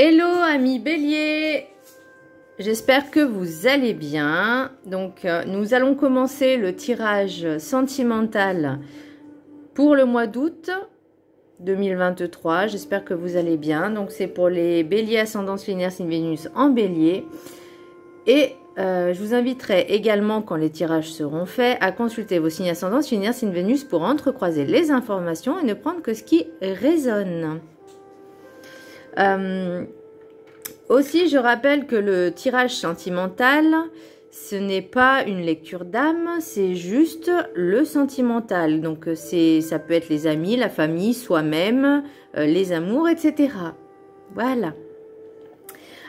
Hello amis Bélier, j'espère que vous allez bien. Donc nous allons commencer le tirage sentimental pour le mois d'août 2023. J'espère que vous allez bien. Donc c'est pour les Béliers ascendant lunaire signe Vénus en Bélier. Et je vous inviterai également, quand les tirages seront faits, à consulter vos signes ascendants lunaire signe Vénus pour entrecroiser les informations et ne prendre que ce qui résonne. Aussi, je rappelle que le tirage sentimental, ce n'est pas une lecture d'âme, c'est juste le sentimental. Donc, ça peut être les amis, la famille, soi-même, les amours, etc. Voilà.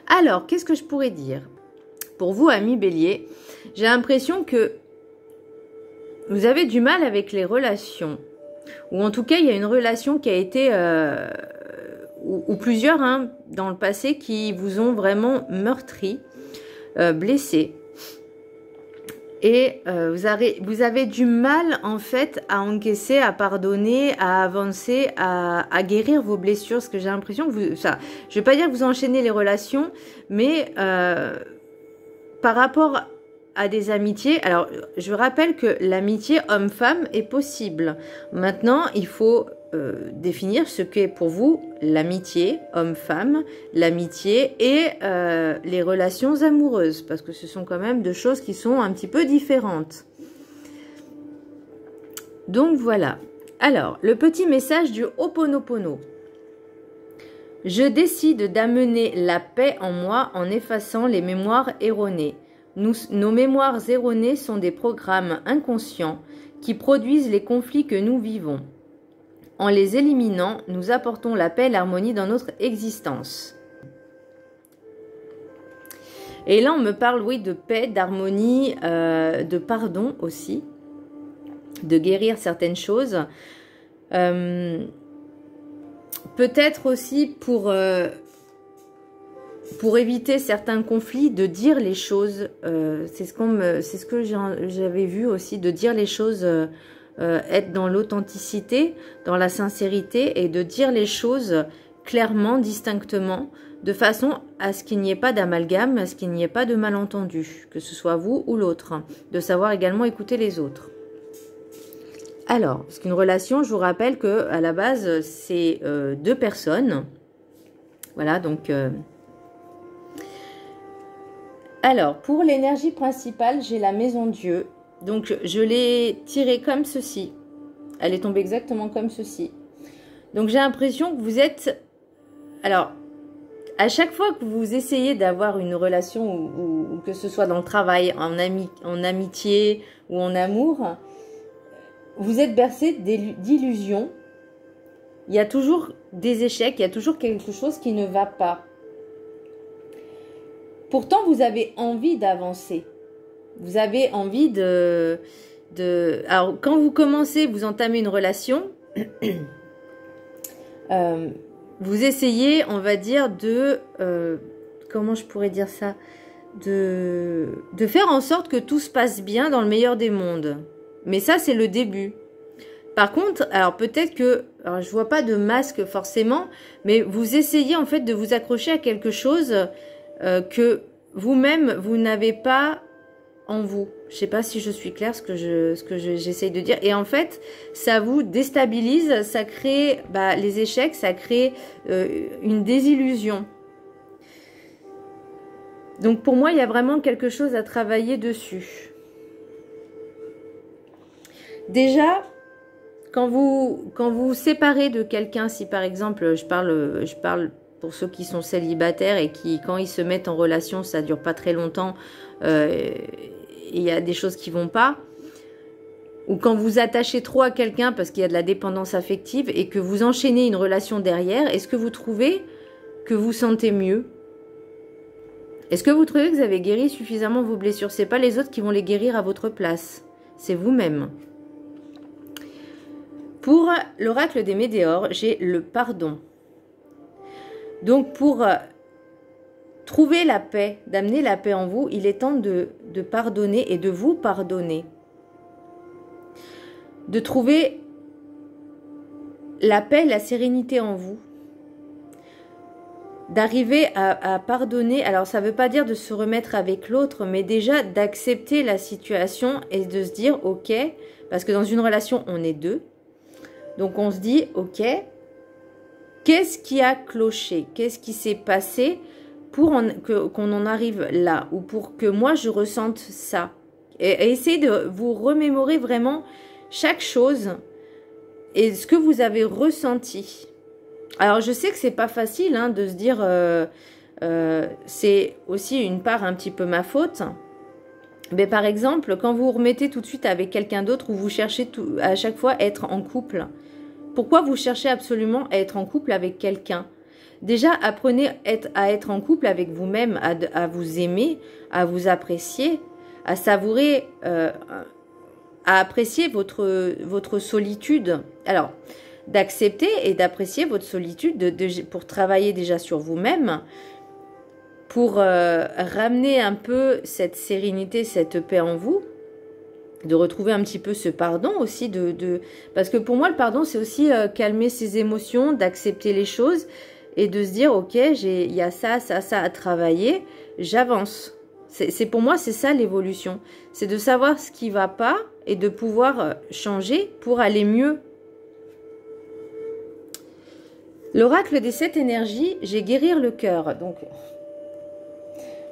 Alors, qu'est-ce que je pourrais dire? Pour vous, amis Bélier, j'ai l'impression que vous avez du mal avec les relations. Ou en tout cas, il y a une relation qui a été... ou plusieurs dans le passé qui vous ont vraiment meurtri, blessé. Et vous avez du mal en fait à encaisser, à pardonner, à avancer, à guérir vos blessures. Parce que j'ai l'impression que je ne vais pas dire que vous enchaînez les relations, mais par rapport à des amitiés, alors je rappelle que l'amitié homme-femme est possible. Maintenant, il faut définir ce qu'est pour vous l'amitié homme-femme, l'amitié et les relations amoureuses, parce que ce sont quand même deux choses qui sont un petit peu différentes. Donc voilà. Alors, le petit message du Ho'oponopono. Je décide d'amener la paix en moi en effaçant les mémoires erronées. Nos mémoires erronées sont des programmes inconscients qui produisent les conflits que nous vivons. En les éliminant, nous apportons la paix et l'harmonie dans notre existence. Et là, on me parle, oui, de paix, d'harmonie, de pardon aussi, de guérir certaines choses. Peut-être aussi pour éviter certains conflits, de dire les choses. C'est ce que j'avais vu aussi, de dire les choses... être dans l'authenticité, dans la sincérité et de dire les choses clairement, distinctement, de façon à ce qu'il n'y ait pas d'amalgame, à ce qu'il n'y ait pas de malentendu, que ce soit vous ou l'autre, de savoir également écouter les autres. Alors, parce qu'une relation, je vous rappelle que à la base, c'est deux personnes. Voilà, donc... Alors, pour l'énergie principale, j'ai la maison Dieu. Donc, je l'ai tirée comme ceci. Elle est tombée exactement comme ceci. Donc, j'ai l'impression que vous êtes... Alors, à chaque fois que vous essayez d'avoir une relation, ou que ce soit dans le travail, en amitié ou en amour, vous êtes bercé d'illusions. Il y a toujours des échecs, il y a toujours quelque chose qui ne va pas. Pourtant, vous avez envie d'avancer. Vous avez envie Alors, quand vous commencez, vous entamez une relation, vous essayez, on va dire, comment je pourrais dire ça, de faire en sorte que tout se passe bien dans le meilleur des mondes. Mais ça, c'est le début. Par contre, alors peut-être que, alors je vois pas de masque forcément, mais vous essayez en fait de vous accrocher à quelque chose que vous-même, vous n'avez pas en vous. Je sais pas si je suis claire ce que j'essaye de dire. Et en fait, ça vous déstabilise, ça crée les échecs, ça crée une désillusion. Donc pour moi, il y a vraiment quelque chose à travailler dessus. Déjà, quand vous vous séparez de quelqu'un, si par exemple, je parle pour ceux qui sont célibataires et qui, quand ils se mettent en relation, ça dure pas très longtemps, il y a des choses qui vont pas, ou quand vous attachez trop à quelqu'un parce qu'il y a de la dépendance affective et que vous enchaînez une relation derrière, est-ce que vous trouvez que vous sentez mieux? Est-ce que vous trouvez que vous avez guéri suffisamment vos blessures? C'est pas les autres qui vont les guérir à votre place, c'est vous-même. Pour l'oracle des météores, j'ai le pardon. Donc pour trouver la paix, d'amener la paix en vous, il est temps de pardonner et de vous pardonner. De trouver la paix, la sérénité en vous. d'arriver à pardonner. Alors ça ne veut pas dire de se remettre avec l'autre, mais déjà d'accepter la situation et de se dire ok, parce que dans une relation on est deux, donc on se dit ok, qu'est-ce qui a cloché, qu'est-ce qui s'est passé pour qu'on en arrive là, ou pour que moi je ressente ça, et essayez de vous remémorer vraiment chaque chose et ce que vous avez ressenti. Alors, je sais que c'est pas facile hein, de se dire c'est aussi une part un petit peu ma faute. Mais par exemple, quand vous vous remettez tout de suite avec quelqu'un d'autre ou vous cherchez à chaque fois à être en couple, pourquoi vous cherchez absolument à être en couple avec quelqu'un? Déjà, apprenez à être en couple avec vous-même, à vous aimer, à vous apprécier, à savourer, à apprécier votre solitude. Alors, d'accepter et d'apprécier votre solitude pour travailler déjà sur vous-même, pour ramener un peu cette sérénité, cette paix en vous, de retrouver un petit peu ce pardon aussi, parce que pour moi le pardon c'est aussi calmer ses émotions, d'accepter les choses et de se dire ok, il y a ça à travailler, j'avance. Pour moi c'est ça l'évolution, c'est de savoir ce qui va pas et de pouvoir changer pour aller mieux. L'oracle des 7 énergies, j'ai guérir le cœur. Donc,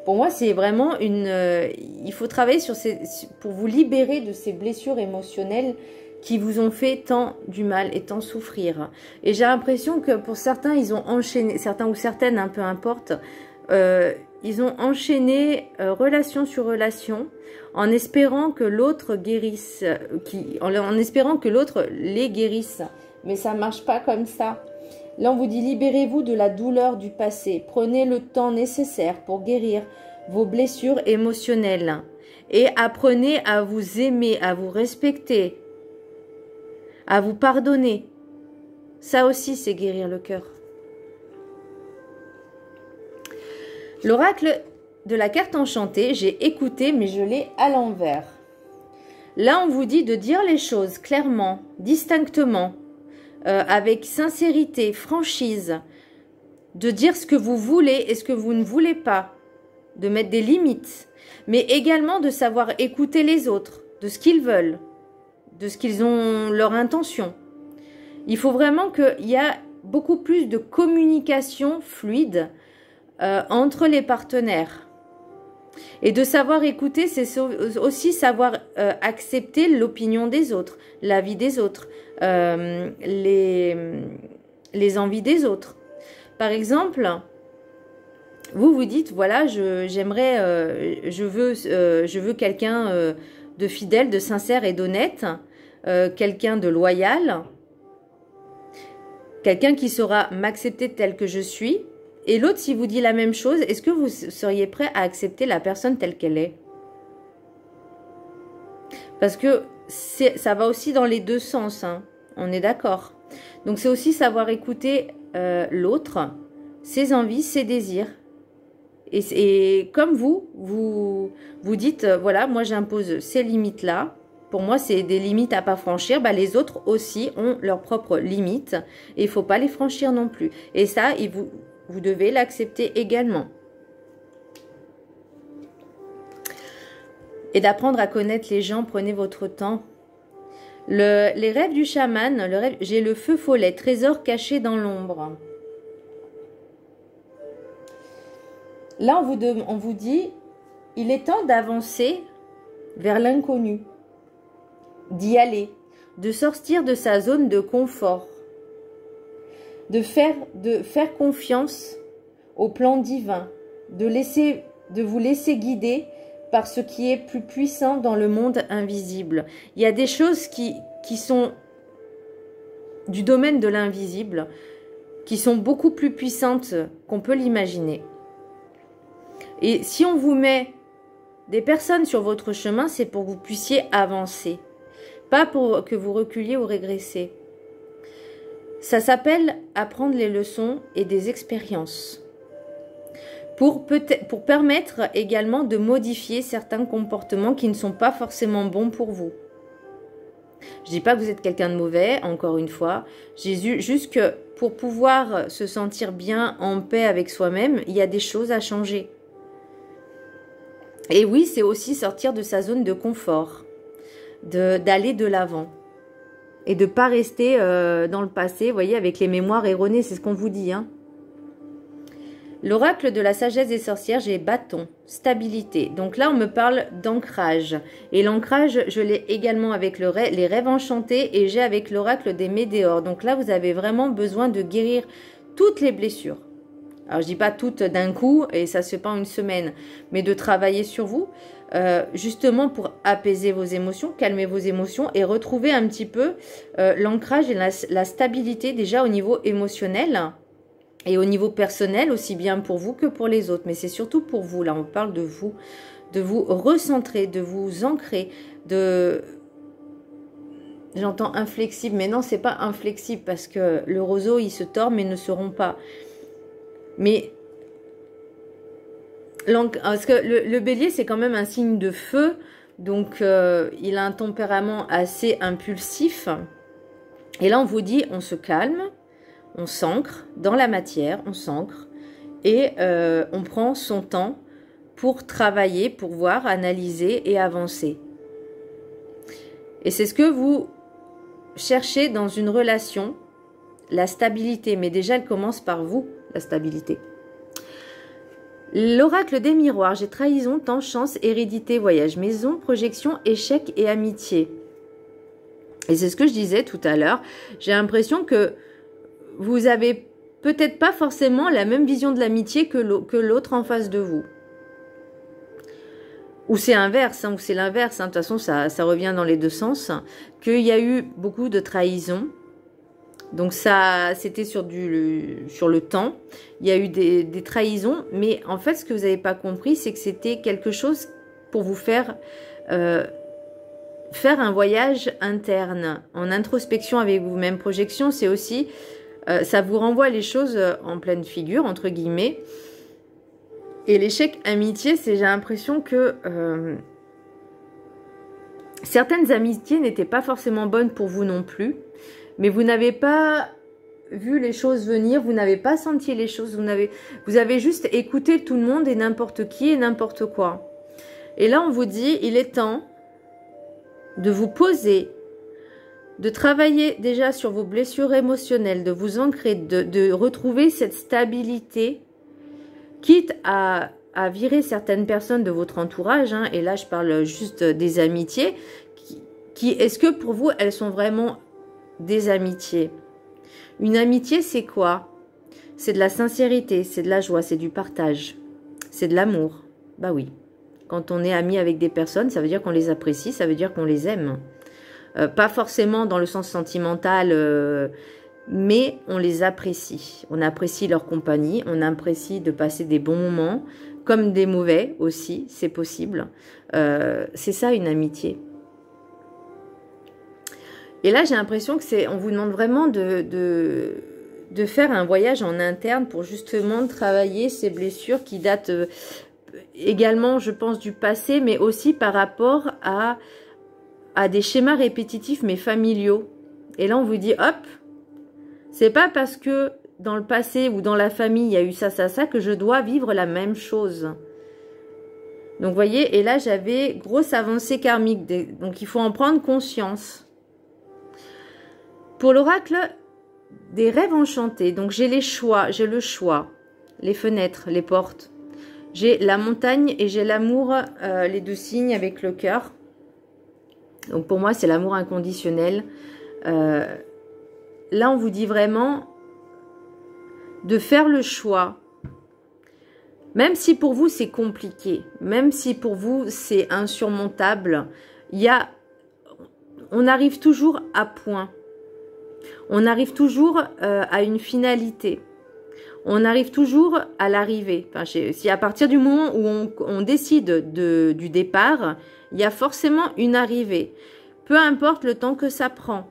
pour moi, c'est vraiment il faut travailler pour vous libérer de ces blessures émotionnelles qui vous ont fait tant du mal et tant souffrir. Et j'ai l'impression que pour certains, ils ont enchaîné, certains ou certaines, peu importe, ils ont enchaîné relation sur relation en espérant que l'autre guérisse, en espérant que l'autre les guérisse. Mais ça ne marche pas comme ça. Là, on vous dit, libérez-vous de la douleur du passé. Prenez le temps nécessaire pour guérir vos blessures émotionnelles. Et apprenez à vous aimer, à vous respecter, à vous pardonner. Ça aussi, c'est guérir le cœur. L'oracle de la carte enchantée, j'ai écouté, mais je l'ai à l'envers. Là, on vous dit de dire les choses clairement, distinctement, avec sincérité, franchise, de dire ce que vous voulez et ce que vous ne voulez pas, de mettre des limites, mais également de savoir écouter les autres, de ce qu'ils veulent, de ce qu'ils ont, leur intention. Il faut vraiment qu'il y ait beaucoup plus de communication fluide entre les partenaires. Et de savoir écouter, c'est aussi savoir accepter l'opinion des autres, l'avis des autres, les envies des autres. Par exemple, vous vous dites, voilà, je veux quelqu'un de fidèle, de sincère et d'honnête, quelqu'un de loyal, quelqu'un qui saura m'accepter tel que je suis. Et l'autre, si vous dit la même chose, est-ce que vous seriez prêt à accepter la personne telle qu'elle est? Parce que ça va aussi dans les deux sens, hein, on est d'accord. Donc c'est aussi savoir écouter l'autre, ses envies, ses désirs. Et comme vous dites, voilà, moi j'impose ces limites-là. Pour moi, c'est des limites à pas franchir. Bah, les autres aussi ont leurs propres limites. Et il ne faut pas les franchir non plus. Et ça, vous devez l'accepter également. Et d'apprendre à connaître les gens, prenez votre temps. Les rêves du chaman, j'ai le feu follet, trésor caché dans l'ombre. Là, on vous dit, il est temps d'avancer vers l'inconnu, d'y aller, de sortir de sa zone de confort, de faire confiance au plan divin, de vous laisser guider par ce qui est plus puissant dans le monde invisible. Il y a des choses qui sont du domaine de l'invisible, qui sont beaucoup plus puissantes qu'on peut l'imaginer. Et si on vous met des personnes sur votre chemin, c'est pour que vous puissiez avancer, pas pour que vous reculiez ou régressiez. Ça s'appelle apprendre les leçons et des expériences. Pour permettre également de modifier certains comportements qui ne sont pas forcément bons pour vous. Je dis pas que vous êtes quelqu'un de mauvais, encore une fois. Jésus, juste que pour pouvoir se sentir bien, en paix avec soi-même, il y a des choses à changer. Et oui, c'est aussi sortir de sa zone de confort, d'aller de l'avant. Et de ne pas rester dans le passé, vous voyez, avec les mémoires erronées, c'est ce qu'on vous dit, hein. L'oracle de la sagesse des sorcières, j'ai bâton, stabilité. Donc là, on me parle d'ancrage. Et l'ancrage, je l'ai également avec les rêves enchantés et j'ai avec l'oracle des météores. Donc là, vous avez vraiment besoin de guérir toutes les blessures. Alors, je dis pas toutes d'un coup et ça se fait pas en une semaine, mais de travailler sur vous, justement pour apaiser vos émotions, calmer vos émotions et retrouver un petit peu l'ancrage et la stabilité déjà au niveau émotionnel. Et au niveau personnel, aussi bien pour vous que pour les autres. Mais c'est surtout pour vous. Là, on parle de vous recentrer, de vous ancrer, de... J'entends inflexible, mais non, c'est pas inflexible parce que le roseau, il se tord, mais ne se rompt pas. Mais... Parce que le bélier, c'est quand même un signe de feu. Donc, il a un tempérament assez impulsif. Et là, on vous dit, on se calme. On s'ancre dans la matière, on s'ancre et on prend son temps pour travailler, pour voir, analyser et avancer. Et c'est ce que vous cherchez dans une relation, la stabilité. Mais déjà, elle commence par vous, la stabilité. L'oracle des miroirs, j'ai trahison, temps, chance, hérédité, voyage, maison, projection, échec et amitié. Et c'est ce que je disais tout à l'heure. J'ai l'impression que vous avez peut-être pas forcément la même vision de l'amitié que l'autre en face de vous. Ou c'est inverse, hein, ou c'est l'inverse. Hein. De toute façon, ça revient dans les deux sens. Qu'il y a eu beaucoup de trahison. Donc ça, c'était sur le temps. Il y a eu des trahisons. Mais en fait, ce que vous n'avez pas compris, c'est que c'était quelque chose pour vous faire un voyage interne, en introspection avec vous-même. Projection, c'est aussi... ça vous renvoie les choses en pleine figure, entre guillemets. Et l'échec amitié, c'est j'ai l'impression que certaines amitiés n'étaient pas forcément bonnes pour vous non plus. Mais vous n'avez pas vu les choses venir, vous n'avez pas senti les choses, vous avez juste écouté tout le monde et n'importe qui et n'importe quoi. Et là, on vous dit, il est temps de vous poser, de travailler déjà sur vos blessures émotionnelles, de vous ancrer, de retrouver cette stabilité, quitte à virer certaines personnes de votre entourage, hein, et là je parle juste des amitiés, est-ce que pour vous elles sont vraiment des amitiés? Une amitié c'est quoi? C'est de la sincérité, c'est de la joie, c'est du partage, c'est de l'amour. Bah oui, quand on est ami avec des personnes, ça veut dire qu'on les apprécie, ça veut dire qu'on les aime. Pas forcément dans le sens sentimental, mais on les apprécie. On apprécie leur compagnie, on apprécie de passer des bons moments, comme des mauvais aussi, c'est possible. C'est ça une amitié. Et là, j'ai l'impression que on vous demande vraiment de faire un voyage en interne pour justement travailler ces blessures qui datent également, je pense, du passé, mais aussi par rapport à des schémas répétitifs mais familiaux. Et là, on vous dit, hop, c'est pas parce que dans le passé ou dans la famille, il y a eu ça, ça, ça, que je dois vivre la même chose. Donc, vous voyez, et là, j'avais grosse avancée karmique. Donc, il faut en prendre conscience. Pour l'oracle des rêves enchantés, donc j'ai les choix, j'ai le choix, les fenêtres, les portes. J'ai la montagne et j'ai l'amour, les deux signes avec le cœur. Donc pour moi, c'est l'amour inconditionnel. Là, on vous dit vraiment de faire le choix. Même si pour vous, c'est compliqué. Même si pour vous, c'est insurmontable. On arrive toujours à point. On arrive toujours à une finalité. On arrive toujours à l'arrivée. Enfin, si à partir du moment où on décide du départ, il y a forcément une arrivée. Peu importe le temps que ça prend.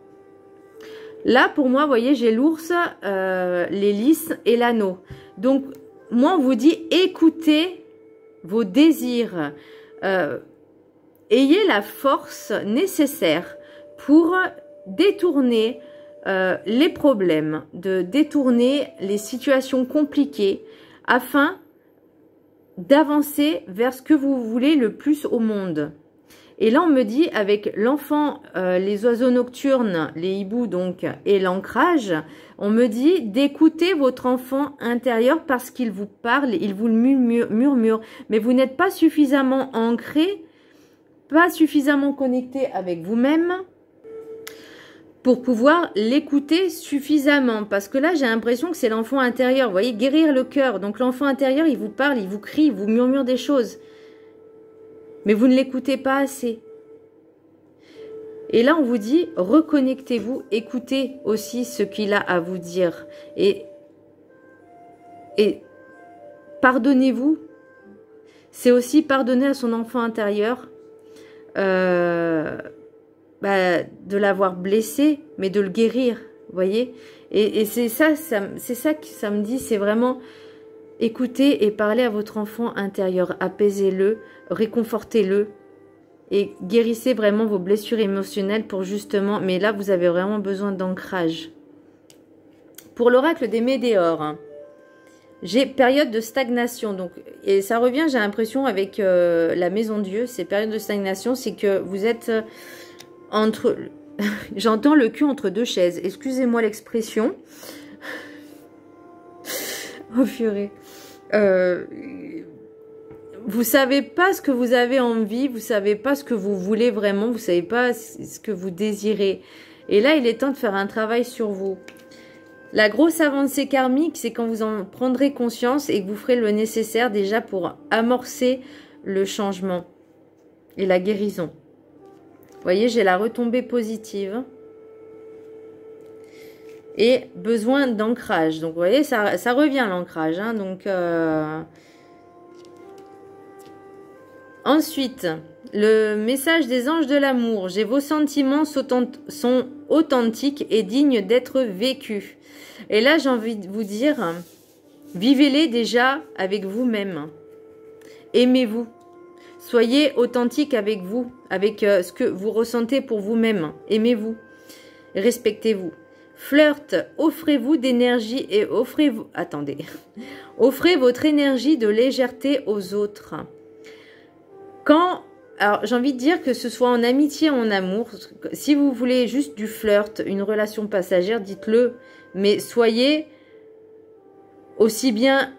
Là, pour moi, vous voyez, j'ai l'ours, les lys et l'anneau. Donc, moi, on vous dit, écoutez vos désirs. Ayez la force nécessaire pour détourner les problèmes, de détourner les situations compliquées afin d'avancer vers ce que vous voulez le plus au monde. Et là, on me dit, avec l'enfant, les oiseaux nocturnes, les hiboux donc, et l'ancrage, on me dit d'écouter votre enfant intérieur parce qu'il vous parle, il vous le murmure. Mais vous n'êtes pas suffisamment ancré, pas suffisamment connecté avec vous-même pour pouvoir l'écouter suffisamment. Parce que là, j'ai l'impression que c'est l'enfant intérieur. Vous voyez, guérir le cœur. Donc l'enfant intérieur, il vous parle, il vous crie, il vous murmure des choses. Mais vous ne l'écoutez pas assez. Et là, on vous dit, reconnectez-vous, écoutez aussi ce qu'il a à vous dire. Et pardonnez-vous. C'est aussi pardonner à son enfant intérieur de l'avoir blessé, mais de le guérir, vous voyez. Et c'est ça que ça me dit, c'est vraiment écoutez et parlez à votre enfant intérieur, apaisez-le, réconfortez-le et guérissez vraiment vos blessures émotionnelles pour justement, mais là vous avez vraiment besoin d'ancrage. Pour l'oracle des Médéors, j'ai période de stagnation, donc, et ça revient, j'ai l'impression, avec la Maison Dieu, ces périodes de stagnation, c'est que vous êtes entre, j'entends le cul entre deux chaises, excusez-moi l'expression. Oh purée. Vous savez pas ce que vous avez envie, vous savez pas ce que vous voulez vraiment, vous savez pas ce que vous désirez. Et là, il est temps de faire un travail sur vous. La grosse avancée karmique, c'est quand vous en prendrez conscience et que vous ferez le nécessaire déjà pour amorcer le changement et la guérison. Vous voyez, j'ai la retombée positive. Et besoin d'ancrage. Donc, vous voyez, ça revient l'ancrage. Hein, donc, ensuite, le message des anges de l'amour. J'ai vos sentiments sont authentiques et dignes d'être vécus. Et là, j'ai envie de vous dire, vivez-les déjà avec vous-même. Aimez-vous. Soyez authentique avec vous, avec ce que vous ressentez pour vous-même. Aimez-vous. Respectez-vous. Flirt, offrez-vous d'énergie et offrez-vous... Attendez. Offrez votre énergie de légèreté aux autres. Alors, j'ai envie de dire que ce soit en amitié ou en amour, si vous voulez juste du flirt, une relation passagère, dites-le. Mais soyez aussi bien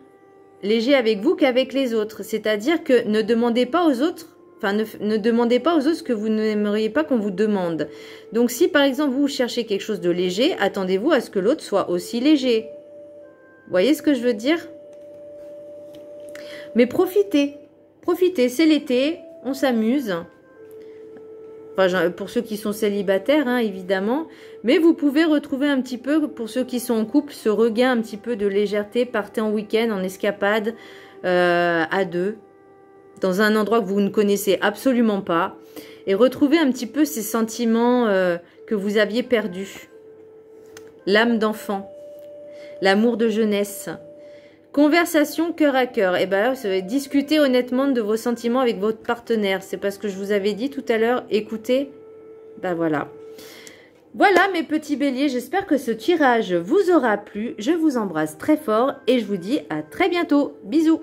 léger avec vous qu'avec les autres. C'est-à-dire que ne demandez pas aux autres, enfin ne demandez pas aux autres ce que vous n'aimeriez pas qu'on vous demande. Donc si par exemple vous cherchez quelque chose de léger, attendez-vous à ce que l'autre soit aussi léger. Vous voyez ce que je veux dire? Mais profitez, c'est l'été, on s'amuse. Enfin, pour ceux qui sont célibataires, hein, évidemment. Mais vous pouvez retrouver un petit peu, pour ceux qui sont en couple, ce regain un petit peu de légèreté. Partez en week-end, en escapade, à deux, dans un endroit que vous ne connaissez absolument pas. Et retrouvez un petit peu ces sentiments que vous aviez perdus. L'âme d'enfant, l'amour de jeunesse. Conversation cœur à cœur. Et bien là, discutez honnêtement de vos sentiments avec votre partenaire. C'est parce que je vous avais dit tout à l'heure, écoutez. Ben voilà. Voilà mes petits béliers, j'espère que ce tirage vous aura plu. Je vous embrasse très fort et je vous dis à très bientôt. Bisous.